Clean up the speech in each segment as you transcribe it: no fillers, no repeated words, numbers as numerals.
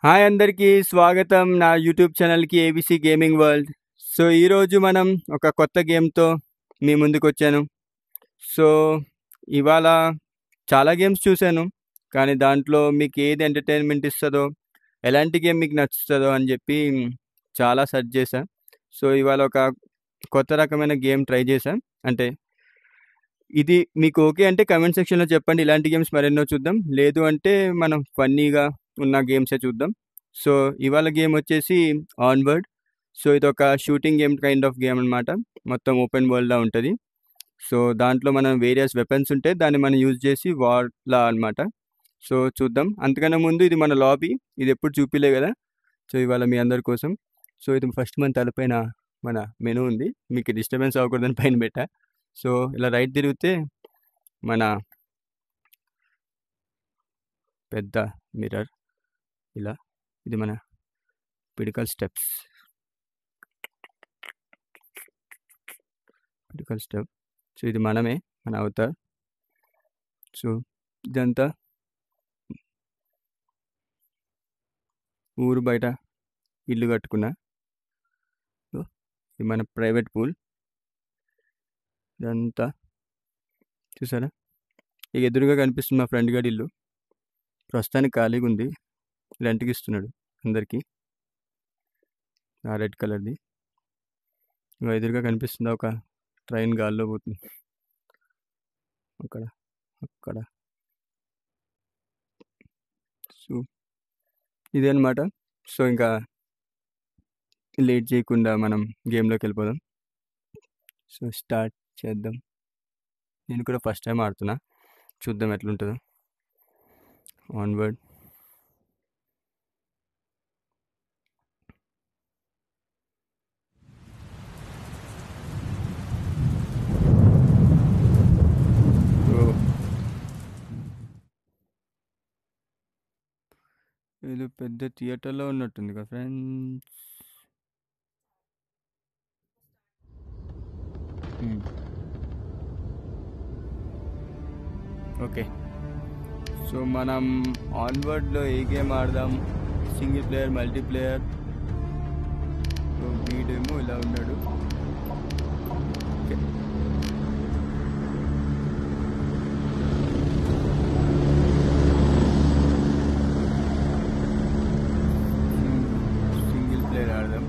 Hi అందరికీ స్వాగతం నా యూట్యూబ్ ఛానల్కి ఏబీసీ గేమింగ్ వరల్డ్. సో ఈరోజు మనం ఒక కొత్త గేమ్తో మీ ముందుకు వచ్చాను. సో ఇవాళ చాలా గేమ్స్ చూశాను, కానీ దాంట్లో మీకు ఏది ఎంటర్టైన్మెంట్ ఇస్తుందో, ఎలాంటి గేమ్ మీకు నచ్చుతుందో అని చెప్పి చాలా సెర్చ్ చేశా. సో ఇవాళ ఒక కొత్త రకమైన గేమ్ ట్రై చేశా. అంటే ఇది మీకు ఓకే అంటే కమెంట్ సెక్షన్లో చెప్పండి, ఇలాంటి గేమ్స్ మరెన్నో చూద్దాం. లేదు అంటే మనం ఫన్నీగా ఉన్న గేమ్సే చూద్దాం. సో ఇవాళ గేమ్ వచ్చేసి ఆన్వర్డ్. సో ఇది ఒక shooting game kind of game అనమాట. మొత్తం ఓపెన్ వరల్డ్లా ఉంటుంది. సో దాంట్లో మనం వేరియస్ వెపన్స్ ఉంటే దాన్ని మనం యూజ్ చేసి వార్లా అనమాట. సో చూద్దాం. అంతకన్నా ముందు ఇది మన లాబీ, ఇది ఎప్పుడు చూపిలే కదా. సో ఇవాళ మీ అందరి కోసం. సో ఇది ఫస్ట్ మన తలపైన మన మెనూ ఉంది, మీకు డిస్టర్బెన్స్ అవ్వకూడదని పైన పెట్టా. సో ఇలా రైట్ తిరిగితే మన పెద్ద మిర్రర్, ఇలా ఇది మన పిడికల్ స్టెప్. సో ఇది మనమే, మన అవతార్. సో ఇదంతా ఊరు బయట ఇల్లు కట్టుకున్నా. సో ఇది మన ప్రైవేట్ పూల్. ఇదంతా చూసారా, ఇక ఎదురుగా కనిపిస్తుంది మా ఫ్రెండ్ గారి ఇల్లు. ప్రస్తుతానికి ఖాళీగా ఉంది, రెంట్కి ఇస్తున్నాడు అందరికీ. ఆ రెడ్ కలర్ది. ఇంకా ఎదురుగా కనిపిస్తుందా ఒక ట్రైన్ గాల్లో పోతుంది అక్కడ అక్కడ. సో ఇదే అనమాట. సో ఇంకా లేట్ చేయకుండా మనం గేమ్లోకి వెళ్ళిపోదాం. సో స్టార్ట్ చేద్దాం. నేను కూడా ఫస్ట్ టైం ఆడుతున్నా, చూద్దాం ఎట్లుంటుందో. ఆన్వర్డ్. ఇది పెద్ద థియేటర్లో ఉన్నట్టుంది కదా ఫ్రెండ్స్. ఓకే, సో మనం ఆన్వర్డ్లో ఏ గేమ్ ఆడదాం? Single player, multiplayer. సో వీడేమో ఇలా ఉన్నాడు. ఓకే, సింగిల్ ప్లేయర్ ఆడదాం.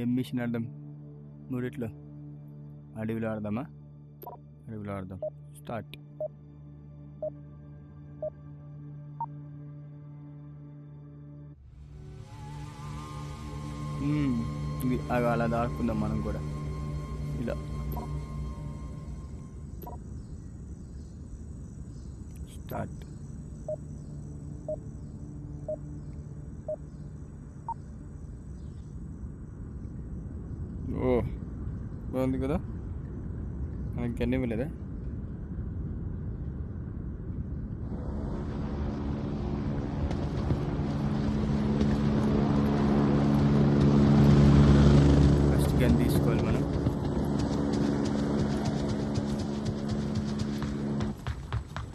ఏం మిషన్ ఆడదాం? మూడిట్లో అడవిలో ఆడదామా? అడవిలో ఆడదాం. స్టార్ట్. ఇది అలా దాక్కుందాం మనం కూడా. ఇలా స్టార్ట్. ఓ బాగుంది కదా, మనకి గన్ ఇవ్వలేదా? ఫస్ట్ గన్ తీసుకోవాలి మనం.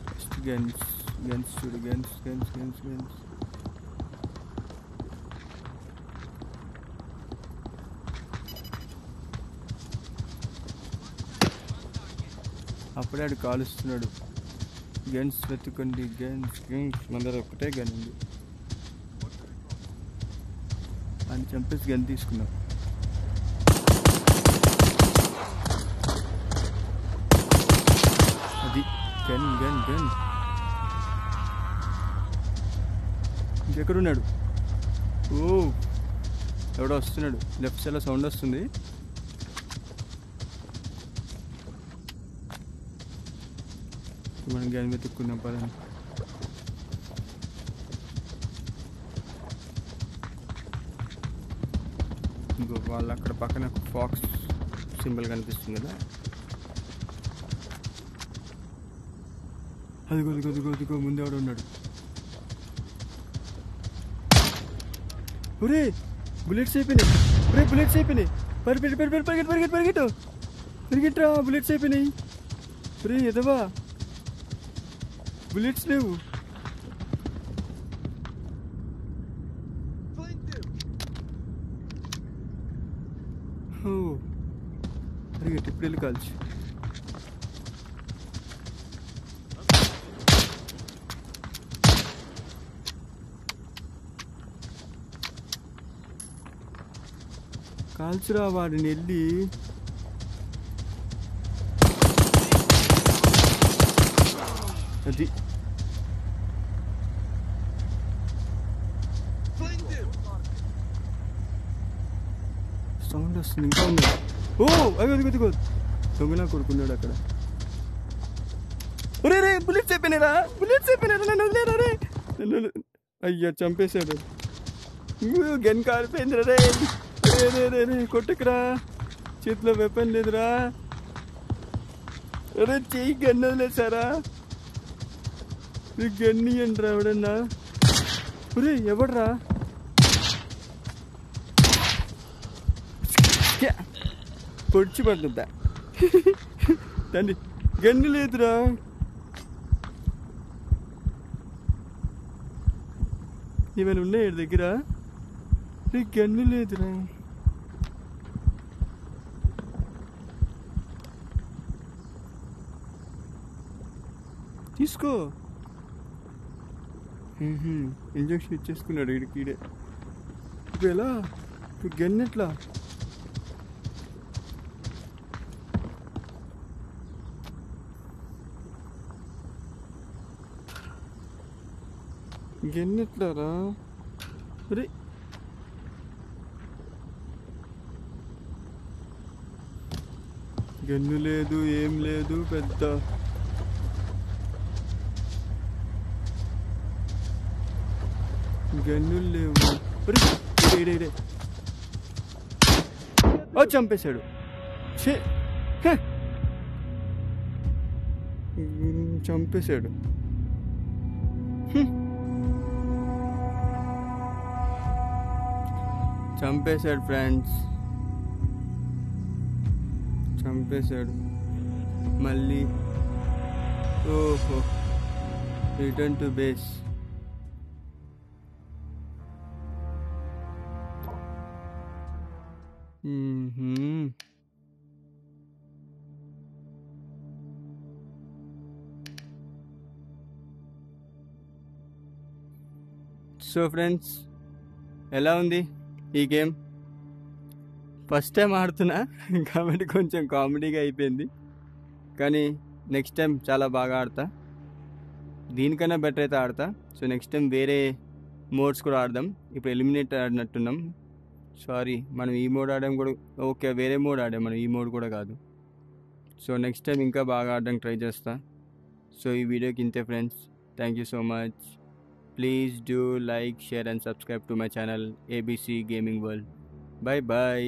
ఫస్ట్ గన్స్ చూడు, గన్స్. అప్పుడే ఆడు కాలుస్తున్నాడు. Guns వెతుకండి, guns. మన దగ్గర ఒకటే గన్ ఉంది అని చంపేసి గన్ తీసుకున్నాం. అది గన్. ఇంకెక్కడున్నాడు? ఓ ఎవడో వస్తున్నాడు. లెఫ్ట్ సైడ్లో సౌండ్ వస్తుంది. మనం గన్ వెతుక్కున్నాం పదండి. ఇంకో వాళ్ళు అక్కడ పక్కన ఫాక్స్ సింబల్ కనిపిస్తుంది కదా, అదిగో ముందు ఎవడు ఉన్నాడు. ఒరే బుల్లెట్స్ అయిపోయినాయి, ఒరే బుల్లెట్స్ అయిపోయినాయి. పరిగెట్టరా, బుల్లెట్స్ అయిపోయినాయి. ఒరే ఎదవా, బుల్లెట్స్ లేవు. పరిగెట్టు, ఇప్పుడు వెళ్ళి కాల్చు. కాల్చురా వాడిని వెళ్ళి. అది సౌండ్ వస్తుంది, ఇంకా ఉంది. ఓ అదిగో దొంగలా కొడుకున్నాడు అక్కడ. ఒరే రే బుల్లెట్స్ అయిపోయినారా, నన్ను వదిలేరా రే. అయ్యా చంపేశాడు. గన్ కాలిపోయిందిరా రే. రే కొట్టుకురా, చేతిలో వెపన్ లేదురా. అరే చెయ్యి గన్ను వదిలేసారా. గన్ని అంటారా ఎవడన్నా. ఒరే ఎవడ్రా, పొడిచి పడుతుందా తండ్రి. గన్ను లేదురా. ఏమైనా ఉన్నాయి దగ్గర. గన్ను లేదురా. తీసుకో. ఇంజక్షన్ ఇచ్చేసుకున్నాడు ఈడే. ఇప్పుడు ఎలా, ఇప్పుడు గన్ ఎట్లా. గన్నెట్లారా. అరే గన్ను లేదు, ఏం లేదు. పెద్ద గన్నులు లేవు. చంపేశాడు. చంపేశాడు. చంపేశాడు ఫ్రెండ్స్, చంపేశాడు. మళ్ళీ ఓహో, return to base. So friends, ఎలా ఉంది ఈ గేమ్? ఫస్ట్ టైం ఆడుతున్నా కాబట్టి కొంచెం కామెడీగా అయిపోయింది, కానీ నెక్స్ట్ టైం చాలా బాగా ఆడతా. దీనికన్నా బెటర్ అయితే ఆడతా. సో నెక్స్ట్ టైం వేరే మోడ్స్ కూడా ఆడదాం. ఇప్పుడు ఎలిమినేట్ ఆడినట్టున్నాం. సారీ, మనం ఈ మోడ్ ఆడాం కూడా. ఓకే, వేరే మోడ్ ఆడాం మనం, ఈ మోడ్ కూడా కాదు. సో నెక్స్ట్ టైం ఇంకా బాగా ఆడడానికి ట్రై చేస్తా. సో ఈ వీడియోకి ఇంతే friends. Thank you so much. Please do like, share and subscribe to my channel ABC Gaming World. Bye bye.